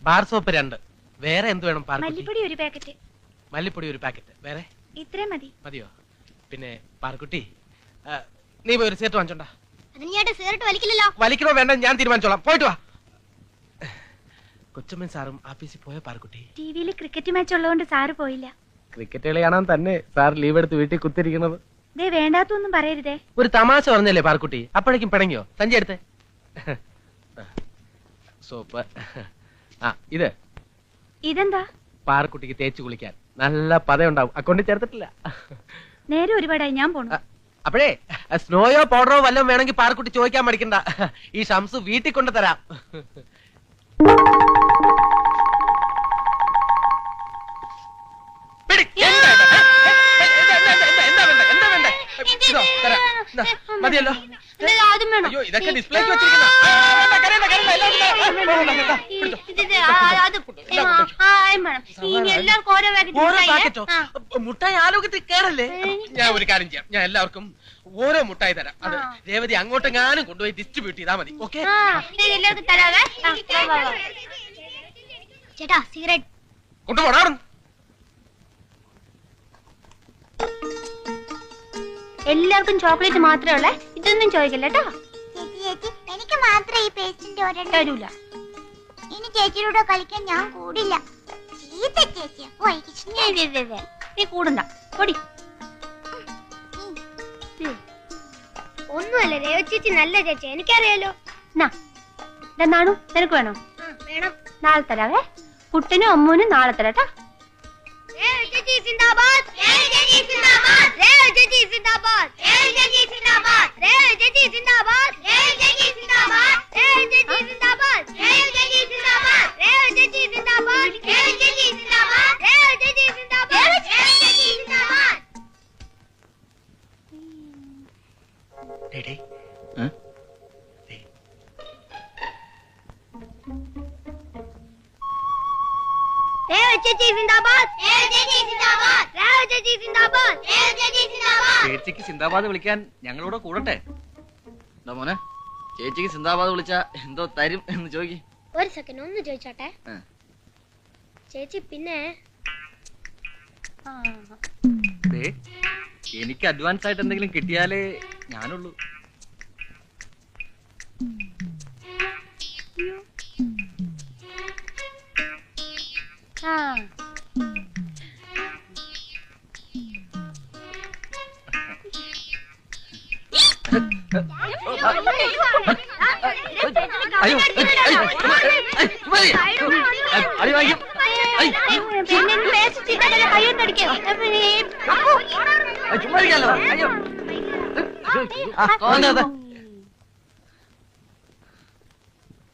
Bar soap 2. വേറെ എന്ത് വേണം? മല്ലിപ്പൊടി 1 പാക്കറ്റ്. മല്ലിപ്പൊടി 1 പാക്കറ്റ്. വേറെ? ഇത്രയും മതി. മതിയോ? പിന്നെ പാർക്കുട്ടി, നീ പോയി ഒരു സിഗരറ്റ് വാങ്ങിച്ചോണ്ടാ. വലിക്കണോ വേണ്ട ഞാൻ തീരുമാനിച്ചോളാം. പോയിട്ട് വാ. കൊച്ചമ്മൻ സാറും ആഫീസിൽ പോയ പാർക്കുട്ടി? ടിവിയിൽ ക്രിക്കറ്റ് മാച്ച് ഉള്ളതുകൊണ്ട് സാറ് പോയില്ല. ക്രിക്കറ്റ് കളി കാണാൻ തന്നെ സാർ ലീവ് എടുത്ത് വീട്ടിൽ കുത്തിരിക്കുന്നത്. ദേ വേണ്ടാത്തൊന്നും പറയരുതേ. ഒരു തമാശ പറഞ്ഞല്ലേ പാർക്കുട്ടി? അപ്പോഴേക്കും പിണങ്ങിയോ? സഞ്ചി എടുത്തേ. സോപ്പ്. ഇതെന്താ? പാർക്കുട്ടിക്ക് തേച്ച് കുളിക്കാൻ നല്ല പതയുണ്ടാവും. അക്കൗണ്ടിൽ ചേർത്തിട്ടില്ല. നേരെ ഒരുപാടായി, ഞാൻ പോണു. അപ്പോഴേ സ്നോയോ പൗഡറോ വല്ലതും വേണമെങ്കിൽ പാർക്കുട്ടി ചോദിക്കാൻ മടിക്കണ്ട. ഈ ഷംസ് വീട്ടിൽ കൊണ്ട് തരാം. മതിയല്ലോ. അയ്യോ ഇതൊക്കെ ഡിസ്പ്ലേക്ക് വെച്ചിരിക്കുന്ന മുട്ടായി ആലോകത്തിൽ കേറല്ലേ. ഞാൻ ഒരു കാര്യം ചെയ്യാം, ഞാൻ എല്ലാവർക്കും ഓരോ മുട്ടായി തരാം. അത് രേവതി അങ്ങോട്ടെങ്ങാനും കൊണ്ടുപോയി ഡിസ്ട്രിബ്യൂട്ട് ചെയ്താൽ മതി. ഓക്കെ? ചേട്ടാ സിഗരറ്റ് കൊണ്ടുപോടാ. എല്ലാവർക്കും ചോക്ലേറ്റ് മാത്രമേ ഉള്ളേ, ഇതൊന്നും ചോദിക്കല്ല കേട്ടോ. എനിക്ക് മാത്രമേ ഈ പേസ്റ്റിന്റെ തരൂല. ഇനി ചേച്ചിയുടെ കളിക്കാൻ ഞാൻ കൂടില്ല. നീ കൂടണ്ട, പൊടി. ഒന്നുമല്ല രേവ ചേച്ചി നല്ല ചേച്ചി, എനിക്കറിയാലോ. നാണു നിനക്ക് വേണോ? വേണം. നാളെ തരാവേ. കുട്ടനും അമ്മൂനും നാളെ തരാട്ടാ. ചേച്ചിക്ക് സിന്ദാബാദ് വിളിക്കാൻ ഞങ്ങളോട് കൂടട്ടെ? മോനെ, ചേച്ചിക്ക് സിന്ദാബാദ് വിളിച്ച എന്തോ തരും എന്ന് ചോദിക്കും. ഒരു സെക്കൻഡ് ഒന്ന് ചോദിച്ചോട്ടെ ചേച്ചി. പിന്നെ എനിക്ക് അഡ്വാൻസ് ആയിട്ട് എന്തെങ്കിലും കിട്ടിയാലേ ഞാനുള്ളൂ.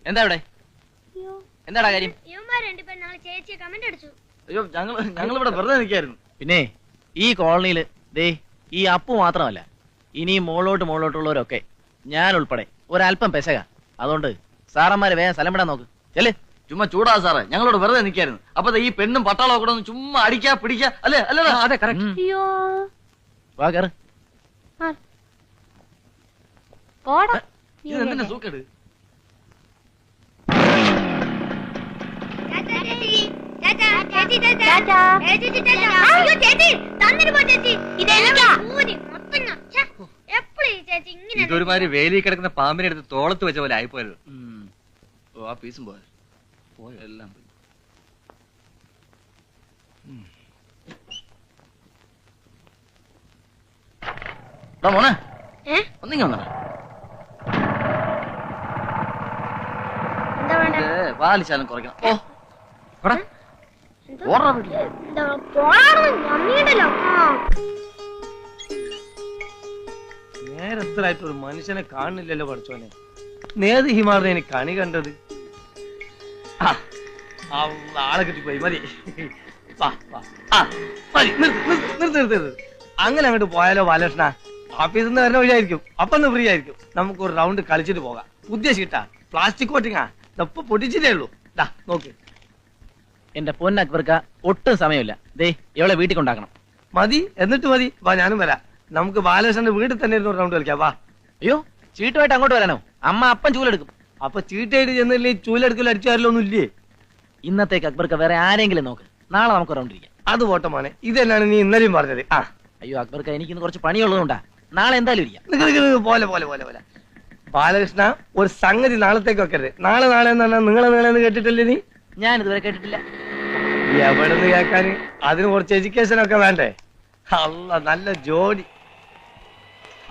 എന്താ ഇവിടെ? എന്താടാ കാര്യം? അയ്യോ ഞങ്ങൾ ഇവിടെ വെറുതെ നിൽക്കായിരുന്നു. പിന്നെ ഈ കോളനിയില് ദേ ഈ അപ്പു മാത്രമല്ല, ഇനി മോളോട്ടുള്ളവരൊക്കെ ഞാൻ ഉൾപ്പെടെ ഒരല്പം പെശക. അതുകൊണ്ട് സാറന്മാര് വേഗം സ്ഥലം വിടാൻ നോക്ക്. ചെല്ലേ. ചുമ്മാ ചൂടാ സാറേ, ഞങ്ങളോട് വെറുതെ നിൽക്കായിരുന്നു. അപ്പൊ ഈ പെണ്ണും പട്ടാളോ കൂടെ ഒന്ന് ചുമ്മാ അടിക്കാ പിടിക്കാ അല്ലേ? അല്ലേ? അതെ, കറക്റ്റ്. വാ കേറ്. ഇതെന്തിനാ സൂക്കേട്? ഇതൊരുമാതിരി വേലി കിടക്കുന്ന പാമ്പിനെ എടുത്ത് തോളത്ത് വെച്ച പോലെ ആയിപ്പോയത്. ഓ ആ പീസും പോയ പോയോ? എല്ലാം പോയി. മോനെ ഒന്നിങ്ങ വന്ന വാലിച്ചാലും കുറയ്ക്കണം. നേരത്തിലായിട്ട് ഒരു മനുഷ്യനെ കാണുന്നില്ലല്ലോ പഠിച്ചോനെ. നേത് ഹിമാറിനെ എനിക്ക് കണി കണ്ടത്. ആളെ കിട്ടിപ്പോയി. മതി നിർത്ത്. അങ്ങനെ അങ്ങോട്ട് പോയാലോ ബാലകൃഷ്ണ? ഓഫീസിൽ നിന്ന് വരുന്ന വഴിയായിരിക്കും, അപ്പൊ ഒന്ന് ഫ്രീ ആയിരിക്കും. നമുക്ക് ഒരു റൗണ്ട് കളിച്ചിട്ട് പോകാം. പുതിയ ഷീറ്റാ, പ്ലാസ്റ്റിക് കോട്ടിങ്ങാ, ഇപ്പൊ പൊട്ടിച്ചിട്ടേ ഉള്ളൂ. നോക്ക്. എന്റെ പൊന്നക്ബർക്ക ഒട്ടും സമയമില്ല. ദേ ഇവളെ വീട്ടിൽ കൊണ്ടാക്കണം. മതി, എന്നിട്ട് മതി. വാ, ഞാനും വരാം. നമുക്ക് ബാലകൃഷ്ണന്റെ വീട്ടിൽ തന്നെ ഇരുന്ന് റൗണ്ട് കളിക്കാം. വാ. അയ്യോ, ചീട്ടുമായിട്ട് അങ്ങോട്ട് വരാനോ? അമ്മ അപ്പം ചൂലെടുക്കും. അപ്പൊ ചീട്ടായിട്ട് ചെന്നില്ലേ ചൂലെടുക്കൽ അടിച്ചാരല്ലോ ഒന്നും ഇല്ലേ? ഇന്നത്തേക്ക് അക്ബർക്ക് വേറെ ആരെങ്കിലും നോക്ക്. നാളെ നമുക്ക് റൗണ്ട് ഇരിക്കാം. അത് പോട്ടെ മോനെ, ഇത് തന്നെയാണ് നീ ഇന്നലെയും പറഞ്ഞത്. ആ അയ്യോ അക്ബർക്ക് എനിക്കിന്ന് കുറച്ച് പണിയുള്ളതുകൊണ്ടാ. നാളെ എന്തായാലും ഇരിക്കാം. പോലെ പോലെ പോലെ പോലെ ബാലകൃഷ്ണ, ഒരു സംഗതി നാളത്തേക്ക് വെക്കരുത്. നാളെ നാളെ എന്ന് പറഞ്ഞാൽ നിങ്ങളെ കേട്ടിട്ടില്ലേ നീ? ഞാൻ ഇതുവരെ കേട്ടിട്ടില്ല. എവിടെ നിന്ന് കേൾക്കാന്? അതിന് കുറച്ച് എഡ്യൂക്കേഷൻ ഒക്കെ വേണ്ടേ? അല്ല, നല്ല ജോലി.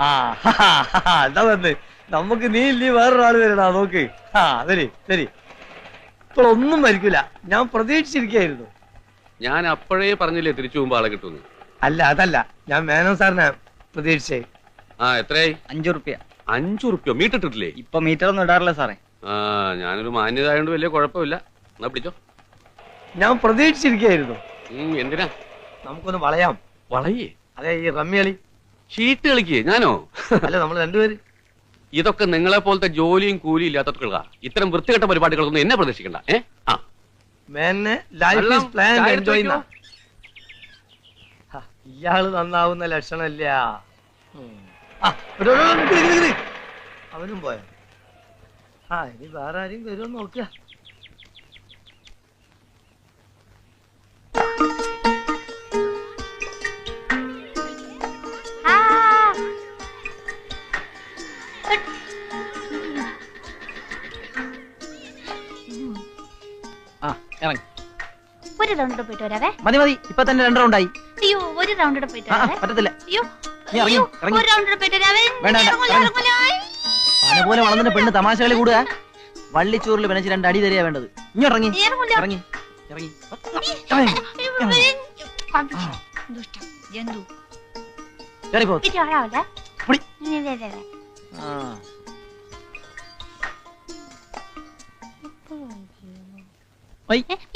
ആ എന്താ വന്ന് നമുക്ക് നീ ഇല്ലേ വേറൊരാള് വരണ നോക്ക്. ആ ശരി ശരി, ഇപ്പോൾ ഒന്നും വരിക്കില്ല. ഞാൻ പ്രതീക്ഷിച്ചിരിക്കായിരുന്നു. ഞാൻ അപ്പോഴേ പറഞ്ഞില്ലേ തിരിച്ചു പോകുമ്പോ ആളെ കിട്ടുമെന്ന്. അല്ല അതല്ല, ഞാൻ മേനോൻ സാറിനെ പ്രതീക്ഷിച്ചേ. ആ എത്രയായി? 5 റുപ്യ. 5 റുപ്യോ? മീറ്റർ ഇട്ടിട്ടില്ലേ? ഇപ്പൊ മീറ്റർ ഒന്നും ഇടാറില്ല സാറേ. ആ ഞാനൊരു മാന്യത ആയതുകൊണ്ട് വലിയ കുഴപ്പമില്ല. എന്നാ പിടിച്ചോ. ഞാൻ പ്രതീക്ഷിച്ചിരിക്കായിരുന്നു. എന്തിനാ? നമുക്കൊന്ന് വളയാം. വളയേ? അതെ, ഈ റമ്മി കളി. ഷീട്ട് കളിക്കേ? ഞാനോ? അല്ല, നമ്മൾ രണ്ടുപേര്. ഇതൊക്കെ നിങ്ങളെ പോലത്തെ ജോലിയും കൂലിയും ഇല്ലാത്തവർക്കുള്ള ഇത്തരം വൃത്തികെട്ട പരിപാടികളൊന്നും എന്നെ പ്രതീക്ഷിക്കണ്ട. ആ മേനെ ലൈഫ് ഈസ് പ്ലാൻ എൻജോയ്. ഇയാള് നന്നാവുന്ന ലക്ഷണമില്ല. അവനും പോയ. ആ ഇനി വേറെ ആരെയും വരുമോ നോക്കുക. ആ ഇറങ്ങി. ഒരു റൗണ്ട് പോയിട്ട് വരാവേ. മതി മതി, ഇപ്പൊ തന്നെ 2 റൗണ്ടായി. അയ്യോ, ഒരു റൗണ്ട് പോയിട്ട് വരാവേ. പറ്റത്തില്ല. അയ്യോ നീ ഇറങ്ങി, അയ്യോ, ഇറങ്ങി. ഒരു റൗണ്ട് പോയിട്ട് വരാവേ. വേണ്ട, ഇറങ്ങൂല, ഇറങ്ങി. ഇറങ്ങൂല. അതുപോലെ വളർന്നിട്ട് പെണ്ണ് തമാശകളി കൂടുക. വള്ളിച്ചോറിൽ പിണച്ച് 2 അടി തരിക വേണ്ടത്. ഇറങ്ങി ഇറങ്ങൂല. ഇറങ്ങി ഇറങ്ങി ദുഷ്ടൻ, ജന്തു. കയറിപ്പോ. ഇത് ആളാവല്ലേ? പൊടി. ആ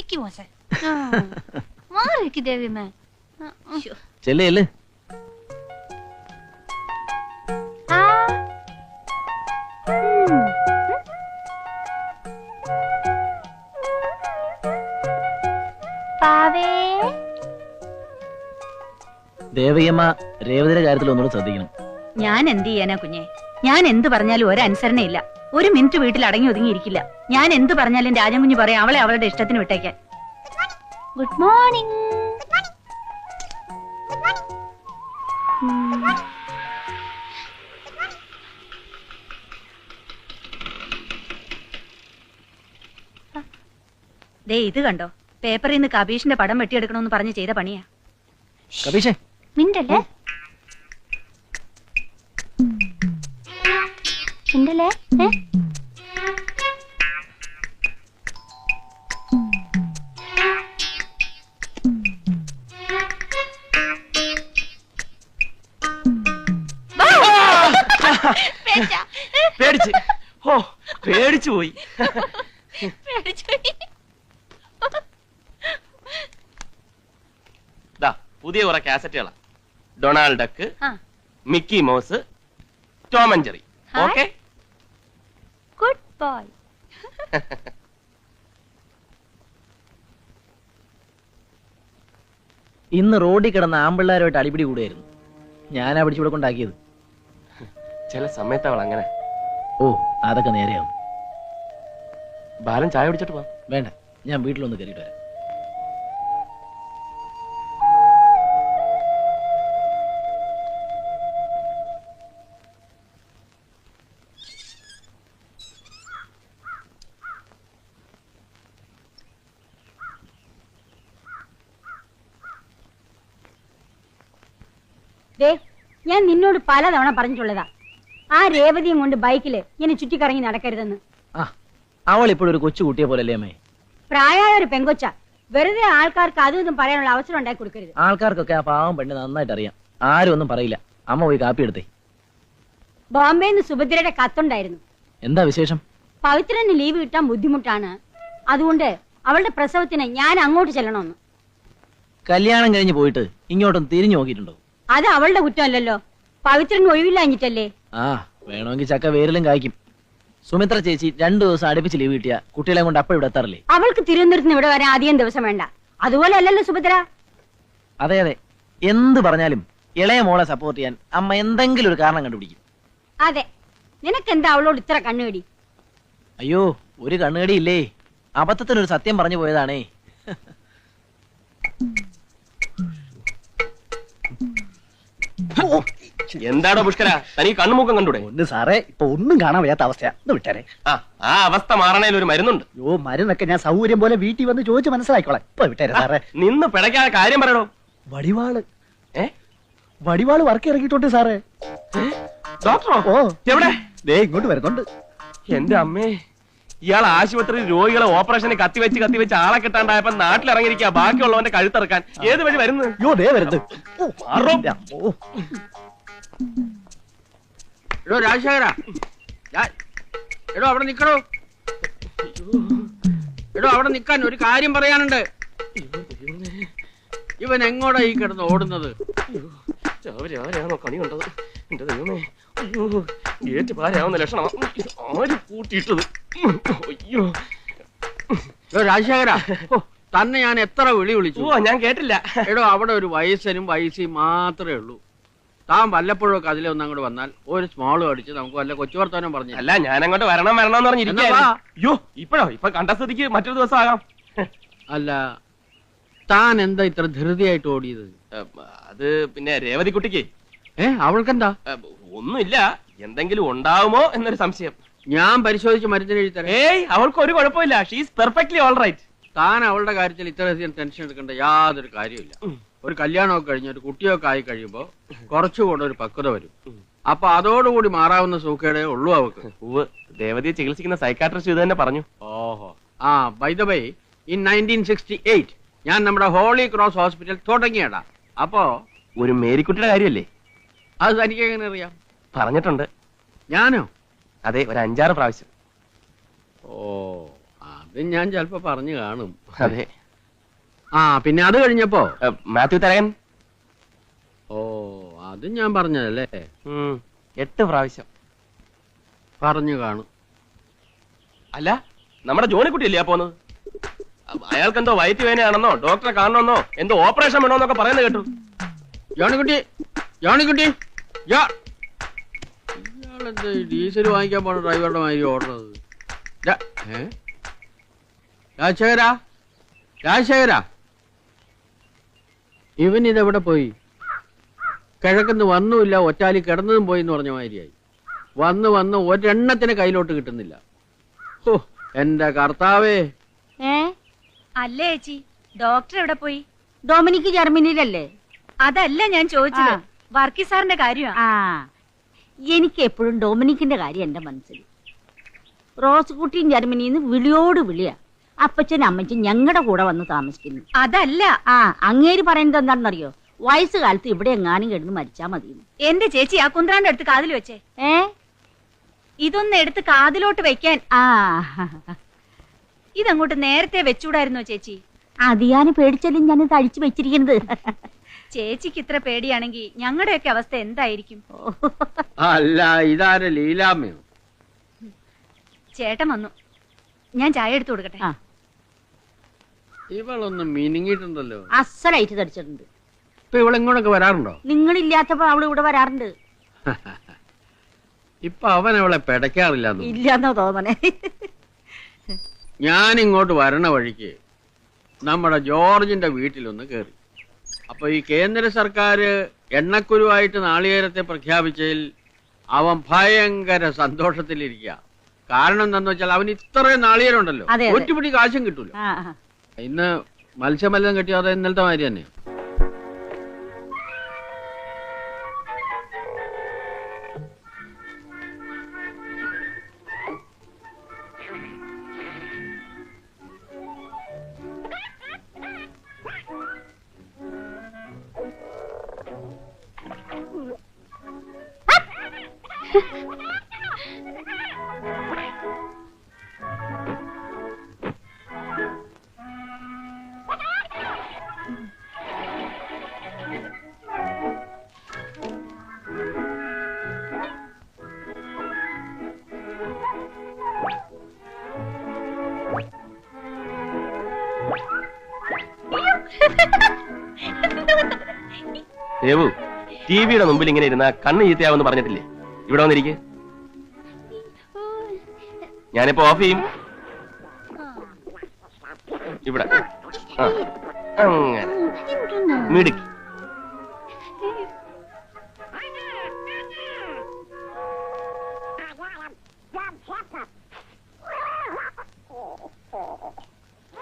ഇക്ക് മോശ മാറിക്ക് ദേവിമേ. ചെല്ലേ ദേവയ്യമ്മ രേവതിയുടെ കാര്യത്തിൽ ഒന്നുകൂടെ ശ്രദ്ധിക്കണം. ഞാൻ എന്ത് ചെയ്യാനാ കുഞ്ഞെ? ഞാൻ എന്ത് പറഞ്ഞാലും ഒരനുസരണയില്ല. ഒരു മിനിറ്റ് വീട്ടിൽ അടങ്ങി ഒതുങ്ങിയിരിക്കില്ല. ഞാൻ എന്ത് പറഞ്ഞാലും രാജൻ കുഞ്ഞ് പറയാം അവളെ അവളുടെ ഇഷ്ടത്തിന് വിട്ടേക്കാൻ. Good morning. ദേ ഇത് കണ്ടോ, പേപ്പറിൽ നിന്ന് കബീഷിന്റെ പടം വെട്ടിയെടുക്കണമെന്ന് പറഞ്ഞ് ചെയ്ത പണിയാ. കബീഷേ, മിണ്ടല്ലേ മിണ്ടല്ലേ. പേടിച്ച്. ഓ പേടിച്ചു പോയി. പുതിയ കുറെ കാസറ്റുകളാ. ഡൊണാൾഡ് ഡക്ക്, ആ. Mickey mouse, Tom and Jerry. Okay, good boy. ഇന്ന് റോഡിൽ കിടന്ന ആമ്പിള്ളാരുമായിട്ട് അടിപിടി കൂടുകയായിരുന്നു. ഞാനാ പിടിച്ചിവിടെ കൊണ്ടാക്കിയത്. ചില സമയത്ത് അവൾ അങ്ങനെ. ഓ അതൊക്കെ നേരെയാവും. ബാലൻ ചായ കുടിച്ചിട്ട് പോവാം. വേണ്ട, ഞാൻ വീട്ടിലൊന്ന് കയറിയിട്ട് വരാം. ഞാൻ നിന്നോട് പലതവണ പറഞ്ഞിട്ടുള്ളതാ, ആ രേവതിയും കൊണ്ട് ബൈക്കില് ഇങ്ങനെ ചുറ്റിക്കറങ്ങി നടക്കരുതെന്ന്. ആ അവൾ ഇപ്പോഴും ഒരു കൊച്ചു കുട്ടിയെ പോലല്ലേ അമ്മേ? പ്രായമായ ഒരു പെങ്കൊച്ച. വെറുതെ ആൾക്കാർക്ക് അതും ഇതും പറയാനുള്ള അവസരം ഉണ്ടാക്കി കൊടുക്കരുത്. ആൾക്കാർക്കൊക്കെ ആ പാവം പെണ്ണ് നന്നായിട്ട് അറിയാം. ആരും ഒന്നും പറയില്ല. അമ്മ പോയി കാപ്പി എടുത്തേ. ബോംബെന്ന് സുഭദ്രയുടെ കത്തുണ്ടായിരുന്നു. എന്താ വിശേഷം? പവിത്രന് ലീവ് കിട്ടാൻ ബുദ്ധിമുട്ടാണ്, അതുകൊണ്ട് അവളുടെ പ്രസവത്തിന് ഞാൻ അങ്ങോട്ട് ചെല്ലണമെന്ന്. കല്യാണം കഴിഞ്ഞ് പോയിട്ട് ഇങ്ങോട്ടൊന്ന് തിരിഞ്ഞു നോക്കിയിട്ടുണ്ടോ? അത് അവളുടെ കുറ്റമല്ലല്ലോ, പവിത്രന് ഒഴിവില്ലാഞ്ഞിട്ടല്ലേ. ആ വേണമെങ്കിൽ ചക്ക വേരിലും കായ്ക്കും. സുമിത്ര ചേച്ചി 2 ദിവസം അടുപ്പിച്ച് ലീവ് കിട്ടിയ കുട്ടികളെ കൊണ്ട് അപ്പോൾ ഇവിടെ എത്താറില്ലേ? അവൾക്ക് തിരുവനന്തപുരത്ത് ഇവിടെ വരാൻ അധികം ദിവസം വേണ്ട. അതുപോലെ അല്ലല്ലോ സുഭദ്ര. അതെ അതെ, എന്ത് പറഞ്ഞാലും ഇളയ മോളെ സപ്പോർട്ട് ചെയ്യാൻ അമ്മ എന്തെങ്കിലും ഒരു കാരണം കണ്ടുപിടിക്കും. അതെ, നിനക്കെന്താ അവളോട് ഇത്ര കണ്ണുകടി? അയ്യോ ഒരു കണ്ണുകടി ഇല്ലേ. അബദ്ധത്തിനൊരു സത്യം പറഞ്ഞു പോയതാണേ. എന്താടോ പുഷ്കര, തനിക്ക് കണ്ണുമുക്കം കണ്ടൂടെ? ഒന്ന് സാറേ, ഇപ്പൊ ഒന്നും കാണാൻ വയ്യാത്ത അവസ്ഥയാ. ഒന്ന് വിട്ടാരെ. ആ അവസ്ഥ മാറണേൽ ഒരു മരുന്നുണ്ട്. മരുന്നൊക്കെ ഞാൻ സൗകര്യം പോലെ വീട്ടിൽ വന്ന് ചോദിച്ച് മനസ്സിലാക്കിക്കോളാം. ഇപ്പൊ വിട്ടാരെ സാറേ. നിന്ന് പിടയ്ക്കാതെ കാര്യം പറയണോ. വടിവാള് വടിവാള് വർക്ക് ഇറങ്ങിയിട്ടുണ്ട് സാറേ. ഡോക്ടറോ? ഓ എവിടെ? ദേ ഇങ്ങോട്ട് വരുന്നുണ്ട്. എന്റെ അമ്മേ, ഇയാൾ ആശുപത്രിയിൽ രോഗികളെ ഓപ്പറേഷന് കത്തിവെച്ച് ആളെ കിട്ടാണ്ടായപ്പോ നാട്ടിലിറങ്ങിയിരിക്കുക ബാക്കിയുള്ളവന്റെ കഴുത്തിറക്കാൻ. ഏത് വഴി വരുന്നത്? യോ ദേ വരുന്നത്. എടോ രാജശേഖര, എടോ അവിടെ നിക്കണോ? എടോ അവിടെ നിക്കാൻ ഒരു കാര്യം പറയാനുണ്ട്. ഇവൻ എങ്ങോട്ടാ ഈ കിടന്ന് ഓടുന്നത്? രാവിലെയാണോ കണി കണ്ടത്? എന്റെ ദൈവമേ, അയ്യോ ഗേറ്റ് പാരാവുന്ന ലക്ഷണം. ആര് കൂട്ടിയിട്ടത്? അയ്യോ രാജശേഖര, തന്നെ ഞാൻ എത്ര വിളിച്ചു? ഞാൻ കേട്ടില്ല. എടോ അവിടെ ഒരു വയസ്സനും വയസ്സിയും മാത്രമേ ഉള്ളൂ. താൻ വല്ലപ്പോഴും ഒക്കെ അതിലെ ഒന്ന് അങ്ങോട്ട് വന്നാൽ ഒരു സ്മോളും അടിച്ച് നമുക്ക് വല്ല കൊച്ചു വർത്താനം പറഞ്ഞു. അല്ല, ഞാൻ അങ്ങോട്ട് വരണം എന്ന് പറഞ്ഞിരിക്കുക. അയ്യോ ഇപ്പോഴോ? ഇപ്പൊ കണ്ട സ്ഥിതിക്ക് മറ്റൊരു ദിവസം ആകാം. അല്ല, താൻ എന്താ ഇത്ര ധൃതിയായിട്ട് ഓടിയത്? അത് പിന്നെ രേവതി കുട്ടിക്ക് അവൾക്കെന്താ? ഒന്നുമില്ല, എന്തെങ്കിലും ഉണ്ടാവുമോ എന്നൊരു സംശയം. ഞാൻ പരിശോധിച്ച് മരുന്നിന് എഴുതി തരാം. ഏയ്, അവൾക്ക് ഒരു കുഴപ്പമില്ല. She's perfectly all right. താൻ അവളുടെ കാര്യത്തിൽ ഇത്രയധികം ടെൻഷൻ എടുക്കേണ്ട യാതൊരു കാര്യമില്ല. ഒരു കല്യാണമൊക്കെ കഴിഞ്ഞ് ഒരു കുട്ടിയൊക്കെ ആയി കഴിയുമ്പോ കുറച്ചുകൂടെ ഒരു പക്വത വരും. അപ്പൊ അതോടുകൂടി മാറാവുന്ന സൂക്കേടേ ഉള്ളൂ അവക്ക്. രേവതിയെ ചികിത്സിക്കുന്ന സൈക്കാട്രിസ്റ്റ് ഇത് തന്നെ പറഞ്ഞു. ഓഹോ. ബൈ ദ വേ, ഇൻ 1968 ഞാൻ നമ്മുടെ ഹോളി ക്രോസ് ഹോസ്പിറ്റൽ തുടങ്ങിയടാ. അപ്പോ ഒരു മേരിക്കുട്ടിയുടെ കാര്യമല്ലേ? അത് തനിക്ക് എങ്ങനെ അറിയാം? പറഞ്ഞിട്ടുണ്ട്. ഞാനോ? അതെ, ഒരു 5-6 പ്രാവശ്യം. ഓ, അത് ഞാൻ ചിലപ്പോ പറഞ്ഞു കാണും. അതെ. പിന്നെ അത് കഴിഞ്ഞപ്പോ മാത്യു തരകൻ. ഓ, അത് ഞാൻ പറഞ്ഞതല്ലേ? 8 പ്രാവശ്യം പറഞ്ഞു കാണും. അല്ല, നമ്മുടെ ജോണിക്കുട്ടിയല്ലേ ആ പോന്നത്? അയാൾക്ക് എന്തോ വയറ്റ് വേനയാണെന്നോ ഡോക്ടറെ കാണണമെന്നോ എന്തോ ഓപ്പറേഷൻ വേണോന്നൊക്കെ പറയുന്നത് കേട്ടു. ജോണിക്കുട്ടി, ഇയാളെന്താ ഡീസൽ വാങ്ങിക്കാൻ പോണ ഡ്രൈവറുടെ മാതിരി ഓടുന്നത്? രാജശേഖര, ഇവൻ ഇതെവിടെ പോയി? കിഴക്കുന്ന് വന്നുമില്ല, ഒറ്റാലി കിടന്നതും പോയി എന്ന് പറഞ്ഞ മാതിരിയായി. വന്ന് ഒരെണ്ണത്തിന് കയ്യിലോട്ട് കിട്ടുന്നില്ല. ഓ എന്റെ കർത്താവേ. അല്ലേ ചേച്ചി, ഡോക്ടർ എവിടെ പോയി? ഡൊമിനിക്ക് ജർമ്മനിയിലല്ലേ? അതല്ല ഞാൻ ചോദിച്ചത്, വർക്കി സാറിന്റെ കാര്യമാണ്. എനിക്ക് എപ്പോഴും ഡൊമിനിക്കിന്റെ കാര്യം എന്റെ മനസ്സിൽ. റോസ് കുട്ടിയും ജർമ്മനിന്ന് വിളിയോട് വിളിയാ. അപ്പച്ചനും അമ്മച്ചും ഞങ്ങളുടെ കൂടെ വന്ന് താമസിക്കുന്നു. അതല്ല, അങ്ങേര് പറയുന്നത് എന്താണെന്നറിയോ? വയസ്സുകാലത്ത് ഇവിടെ എങ്ങാനും കിടന്ന് മരിച്ചാ മതി. എന്റെ ചേച്ചി ആ കുന്ത്രാണ്ട് എടുത്ത് കാതിൽ വെച്ചേ. ഇതൊന്ന് എടുത്ത് കാതിലോട്ട് വെക്കാൻ. ഇതങ്ങോട്ട് നേരത്തെ വെച്ചൂടായിരുന്നോ ചേച്ചി? അത് ഞാൻ പേടിച്ചാലും ഞാനിത് അഴിച്ചു വെച്ചിരിക്കുന്നത്. ചേച്ചിക്ക് ഇത്ര പേടിയാണെങ്കിൽ ഞങ്ങളുടെയൊക്കെ അവസ്ഥ എന്തായിരിക്കും? അല്ല, ഇതാരെ ലീലാമ്മയോ? ചേട്ടൻ വന്നു, ഞാൻ ചായ എടുത്തു കൊടുക്കട്ടെ. ഇവളൊന്ന് മിനിങ്ങിട്ടുണ്ടല്ലോ. അസലായിട്ട് തടിച്ചിട്ടുണ്ട്. ഇപ്പൊ ഇവളെങ്ങോട്ടൊക്കെ വരാറുണ്ടോ? നിങ്ങളില്ലാത്തപ്പോ അവള് ഇവിടെ വരാറുണ്ട്. ഇപ്പൊ അവൻ അവളെ പെടയ്ക്കാറില്ല. ഇല്ലാന്നോ തോന്നണേ. ഞാൻ ഇങ്ങോട്ട് വരണ വഴിക്ക് നമ്മുടെ ജോർജിന്റെ വീട്ടിലൊന്ന് കേറി. അപ്പൊ ഈ കേന്ദ്ര സർക്കാർ എണ്ണക്കുരുവായിട്ട് നാളികേരത്തെ പ്രഖ്യാപിച്ചതിൽ അവൻ ഭയങ്കര സന്തോഷത്തിലിരിക്കുക. കാരണം എന്താന്ന് വെച്ചാൽ അവന് ഇത്രയും നാളികേരം ഉണ്ടല്ലോ, ഒറ്റപിടി കാശും കിട്ടൂല. ഇന്ന് മത്സ്യമല്ലം കിട്ടിയാതെ ഇന്നലത്തെ മാതിരി തന്നെ. ദേവു, ടിവിയുടെ മുമ്പിൽ ഇങ്ങനെ ഇരുന്ന കണ്ണ് ചീത്തയാവെന്ന് പറഞ്ഞിട്ടില്ലേ? ഇവിടെ വന്നിരിക്കെ, ഞാനിപ്പോ ഓഫ് ചെയ്യും. ഇവിടെ ആ അങ്ങനെ മിടുക്കി.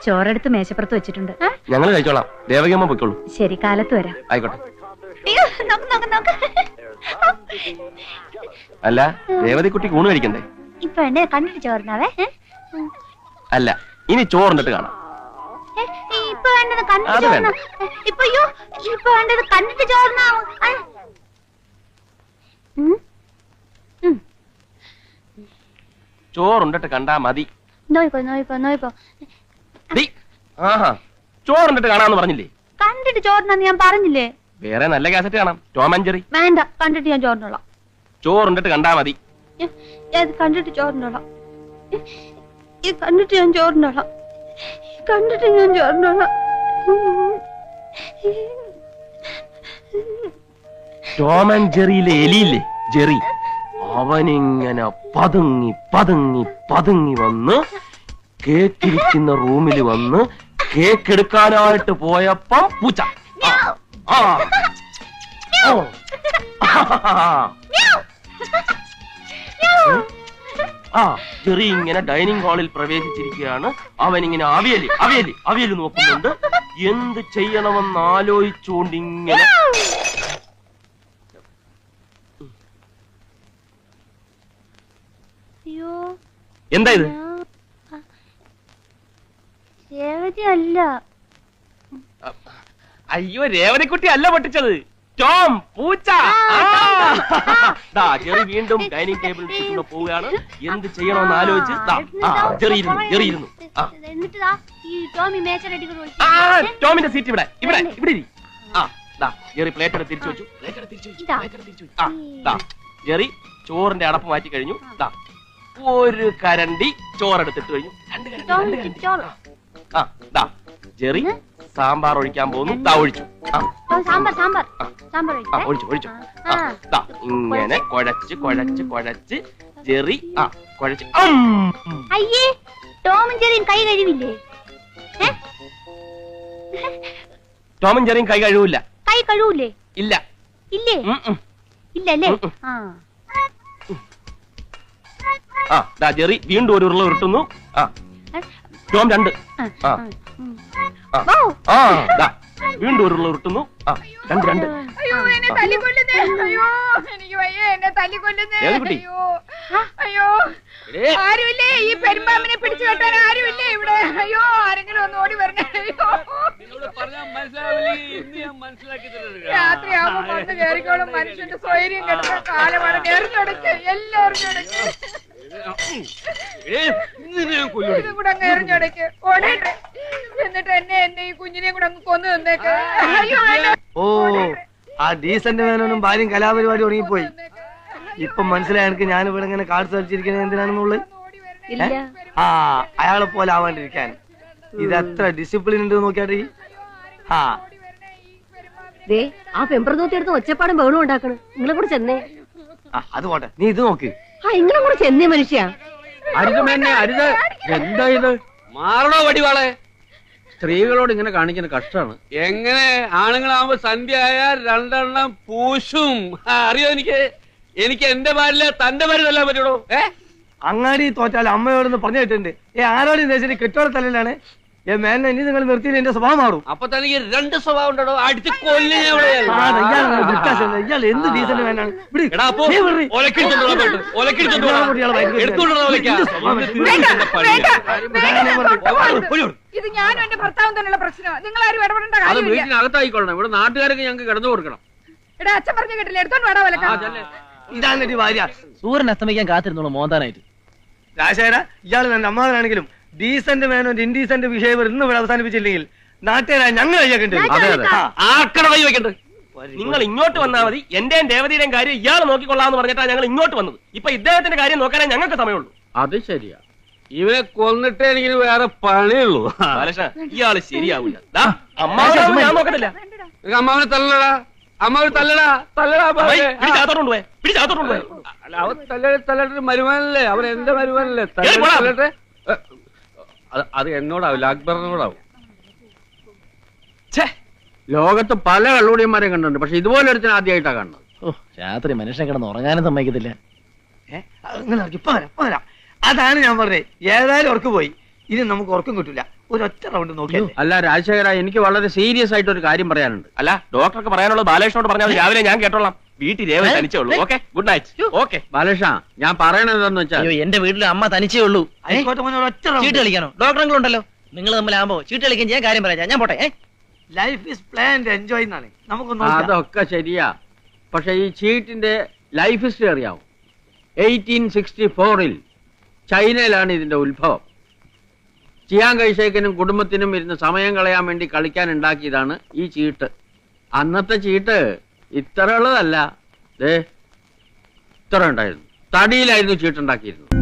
ചോറെടുത്ത് മേശപ്പുറത്ത് വെച്ചിട്ടുണ്ട്. ഞങ്ങൾ കഴിച്ചോളാം. ദേവകിയമ്മ പൊയ്ക്കോളൂ. ശരി, കാലത്ത് വരാം. ആയിക്കോട്ടെ. അല്ല, രേവതിക്കുട്ടിക്ക് ഊണ് കഴിക്കണ്ടേ? ഇപ്പൊ എന്നെ കണ്ടിട്ട് ചോറിനാവേ. അല്ല, ഇനി ചോറുണ്ടിട്ട് കാണാം. ഇപ്പൊ വേണ്ടത് കണ്ടിട്ട് അത് വേണ്ട. ചോറിനാ. ഇപ്പൊ വേണ്ടത് കണ്ടിട്ട് ചോറിനാവും. ചോറുണ്ടിട്ട് കണ്ടാ മതി. നോയിപ്പോ ദി, ആഹാ, ചോറുണ്ടിട്ട് കാണാന്ന് പറഞ്ഞില്ലേ? കണ്ടിട്ട് ചോറിനാന്ന് ഞാൻ പറഞ്ഞില്ലേ? വേറെ നല്ല കാസറ്റ് കാണാം. Tom and Jerry. വേണ്ട, കണ്ടിട്ട് ഞാൻ ചോറിനോളാം. ചോറുണ്ടിട്ട് കണ്ടാ മതി. കണ്ടിട്ട് ചോറിനോളാം. കണ്ടിട്ട് ഞാൻ ചോറിനോളാം. ടോം ആൻഡ് ജെറിയിലെ എലിയില്ലേ, ജെറി, അവനിങ്ങനെ പതുങ്ങി പതുങ്ങി പതുങ്ങി വന്ന് കേക്കിരിക്കുന്ന റൂമിൽ വന്ന് കേക്ക് എടുക്കാനായിട്ട് പോയപ്പം പൂച്ച. ആ, ഓ, ആ, ജെറി ഇങ്ങനെ ഡൈനിങ് ഹാളിൽ പ്രവേശിച്ചിരിക്കുകയാണ്. അവനിങ്ങനെ അവിയല് നോക്കുന്നുണ്ട്. എന്ത് ചെയ്യണമെന്ന് ആലോചിച്ചുകൊണ്ടിങ്ങനെ എന്താ ഇത്? അല്ല. അയ്യോ, രേവതിക്കുട്ടി അല്ല പൊട്ടിച്ചത്, ടോം, പൂച്ച. ജെറി വീണ്ടും ഡൈനിങ് ടേബിളിൽ ചുറ്റൂടെ പോവുകയാണ്. എന്ത് ചെയ്യണമെന്ന് ആലോചിച്ച് ജെറി ഇരുന്നു. ടോമിന്റെ സീറ്റ് ഇവിടെ ഇവിടെ ഇവിടെ ഇരി. ജെറി പ്ലേറ്റ് എടുത്ത് തിരിച്ചു വെച്ചു. ജെറി ചോറിന്റെ അടപ്പ് മാറ്റി കഴിഞ്ഞു. ഒരു കരണ്ടി ചോറെടുത്തിട്ട് കഴിഞ്ഞു. ജെറി സാമ്പാർ ഒഴിക്കാൻ പോകുന്നു. ഒഴിച്ചു. ഒഴിച്ചു. ഇങ്ങനെ കുഴച്ച് ജെറി കുഴച്ച്. അയ്യേ, ടോമും ജെറിയും കൈ കഴിവില്ലേ? ടോമും ജെറിയും കൈ കഴിവില്ല. കൈ കഴിവൂലേ? ഇല്ല. ഇല്ലേ? ഇല്ലല്ലേ? ജെറി വീണ്ടും ഒരു ഉരുള ഉരുട്ടുന്നു. ടോം 2. വീണ്ടും ഒരു ഉരുള ഉരുട്ടുന്നു. 2. അയ്യോ, എന്നെ തല്ലിക്കൊല്ലുന്നേ. അയ്യോ, എനിക്ക് വയ്യ, എന്നെ തല്ലിക്കൊല്ലുന്നേ. അയ്യോ, ആരുമില്ലേ? ഈ പെരുമ്പാമ്പിനെ പിടിച്ചു കെട്ടാൻ ആരുമില്ലേ ഇവിടെ? അയ്യോ, ആരെങ്കിലും ഒന്ന് ഓടി വരണേ. അയ്യോ, രാത്രിയാവുമ്പോ വന്ന് കയറിക്കോളും. മനുഷ്യന്റെ സ്വൈര്യം കിടന്ന കാലമാണ്. എറിഞ്ഞൊടക്ക്, എല്ലാവരും ഇതും കൂടെ അങ്ങ് എറിഞ്ഞൊടക്ക്. ഓടട്ടെ. എന്നിട്ട് എന്നെ ഈ കുഞ്ഞിനെയും കൂടെ അങ്ങ് കൊന്നു തന്നേക്ക്. ഓ, ആ ഡീസന്റ് മേനോനും ഭാര്യയും കലാപരിപാടി തുടങ്ങിപ്പോയി. ഇപ്പൊ മനസ്സിലായി എനിക്ക് ഞാൻ ഇവിടെ ഇങ്ങനെ കാർഡ് കളിച്ചിരിക്കുന്നത് എന്തിനാണെന്നുള്ളത്. അയാളെ പോലെ ആവാണ്ടിരിക്കാൻ ഇത് എത്ര ഡിസിപ്ലിൻ ഉണ്ട് നോക്കിയാട്ടെ. ആ പെമ്പറന്നൂത്തി എടുത്ത് ഒച്ചപ്പാടും ബഹളും ഉണ്ടാക്കണം. നിങ്ങളെ കൂടെ ചെന്നേ. അത് പോട്ടെ, നീ ഇത് നോക്ക്. നിങ്ങളെ കൂടെ ചെന്നേ മനുഷ്യ. അരുത്. എന്താ ഇത്? മാറണോ വടിവാളെ? സ്ത്രീകളോട് ഇങ്ങനെ കാണിക്കുന്ന കഷ്ടമാണ്. എങ്ങനെ ആണുങ്ങളാവുമ്പോ സന്ധ്യ ആയാൽ 2 എണ്ണം പൂശും. അറിയോ? എനിക്ക് എന്റെ ഭാര്യ തന്റെ ഭാര്യ തല്ലാൻ പറ്റുള്ളൂ. അങ്ങാടി തോറ്റാൽ അമ്മയോടൊന്ന് പറഞ്ഞു കേട്ടിട്ടുണ്ട്. ആരോടും ദേശം കെട്ടോടെ തലയിലാണ്. മേനെ ഇനി നിങ്ങൾ നിർത്തിയിട്ട് എന്റെ സ്വഭാവം മാറും. അപ്പൊ തനിക്ക് 2 സ്വഭാവം ഉണ്ടോ? അടിച്ച് കൊല്ലേ. ഇയാൾ എന്ത് ഡീസന്റ് വേനാണ്. ഇത് ഞാനും എന്റെ ഭർത്താവും തന്നെയുള്ള പ്രശ്നം. നിങ്ങൾ ആരും ഇടപെടേണ്ട അത് കാര്യമില്ല. വീട്ടിനകത്തായിക്കൊള്ളണം. ഇവിടെ നാട്ടുകാർക്ക് ഞങ്ങൾക്ക് കിടന്നു കൊടുക്കണം. എടാ, അച്ഛൻ പറഞ്ഞു കേട്ടില്ല. എടുത്തോണ്ട് വേടാ വലക്ക. ഇതാണ് ഭാര്യ. സൂര്യൻ അസ്തമിക്കാൻ കാത്തിരുന്നോളൂ മോന്താനായിട്ട്. രാജശേഖര, ഇയാൾ ನನ್ನ അമ്മാവനാണെങ്കിലും ഡീസന്റ് മേനോ ഇൻഡീസന്റ് വിഷയം ഇന്ന് ഇവിടെ അവസാനിപ്പിച്ചില്ലെങ്കിൽ നാട്ടുകാരായ ഞങ്ങൾ കഴിയാക്കേണ്ടി വരും. ആർക്കട കൈ വെക്കണ്ടത്? നിങ്ങൾ ഇങ്ങോട്ട് വന്നാൽ മതി. എന്റെയും ദേവതയുടെയും കാര്യം ഇയാൾ നോക്കിക്കൊള്ളാന്ന് പറഞ്ഞിട്ടാണ് ഞങ്ങൾ ഇങ്ങോട്ട് വന്നത്. ഇപ്പൊ ഇദ്ദേഹത്തിന്റെ കാര്യം നോക്കാനേ ഞങ്ങൾക്ക് സമയമുള്ളൂ. അത് ശരിയാ. ഇവനെ കൊന്നിട്ടേ എനിക്ക് വേറെ പണിയുള്ളൂ. ബാലകൃഷ്ണ, ഇയാള് ശരിയാവില്ല. അമ്മാവനെ ഞാൻ നോക്കത്തില്ല. അമ്മാവനെ തല്ലടാ. അമ്മാവനെ തല്ലടാ. പിടിച്ചാത്തോണ്ട് പോയെ. അവൻ തല്ലട്ട് മരുമാനല്ലേ? അവൻ എന്റെ മരുമാനല്ലേ? തല്ലട്ടെ. അത് എന്നോടാവില്ല, അക്ബറിനോടാവും. ലോകത്ത് പല കള്ളുടിയന്മാരെ കണ്ടിട്ടുണ്ട്, പക്ഷെ ഇതുപോലെ ഒരുത്തിന് ആദ്യമായിട്ടാണ് കാണുന്നത്. ഓ രാത്രി മനുഷ്യനെ കിടന്ന് ഉറങ്ങാനും സമ്മതിക്കത്തില്ല. ഇപ്പൊ വരാം. അതാണ് ഞാൻ പറഞ്ഞത്, ഏതായാലും ഉറക്ക് പോയി, ഇനി നമുക്ക് ഉറക്കം കിട്ടില്ല. ഒരൊറ്റ റൗണ്ട് നോക്കിയാൽ. അല്ല രാജശേഖര, എനിക്ക് വളരെ സീരിയസ് ആയിട്ട് ഒരു കാര്യം പറയാനുണ്ട്. അല്ല ഡോക്ടർക്ക് പറയാനുള്ളത് ബാലകൃഷ്ണനോട് പറഞ്ഞാൽ രാവിലെ ഞാൻ കേട്ടോളാം. വീട്ടിൽ രേവ തനിച്ചേ ഉള്ളൂ. Okay, good night. Okay Balakrishna, ഞാൻ പറയണത് എന്താന്ന് വെച്ചാൽ, അയ്യോ എന്റെ വീട്ടിൽ അമ്മ തനിച്ചേ ഉള്ളൂ. ആയിക്കോട്ടെ മോനെ, ഒരൊറ്റ ചീട്ട് റൗണ്ട്. കളിക്കാനോ? ഡോക്ടറുണ്ടല്ലോ, നിങ്ങൾ തമ്മിലാകുമ്പോ ചീട്ട് കളിക്കാൻ ചെയ്യാൻ കാര്യം പറയാം. ഞാൻ പോട്ടെ. ലൈഫ് ഈസ് പ്ലാൻഡ് എൻജോയ് എന്നാണ്. നമുക്കൊന്ന് അതൊക്കെ ശരിയാ, പക്ഷെ ഈ ചീട്ടിന്റെ ലൈഫ് ഹിസ്റ്ററി അറിയാവും. 1864 ചൈനയിലാണ് ഇതിന്റെ ഉത്ഭവം. ചിയാങ് കൈഷേക്കിനും കുടുംബത്തിനും ഇരുന്ന് സമയം കളയാൻ വേണ്ടി കളിക്കാൻ ഉണ്ടാക്കിയതാണ് ഈ ചീട്ട്. അന്നത്തെ ചീട്ട് ഇത്ര ഉള്ളതല്ല, ഇത്ര ഉണ്ടായിരുന്നു. തടിയിലായിരുന്നു ചീട്ടുണ്ടാക്കിയിരുന്നത്.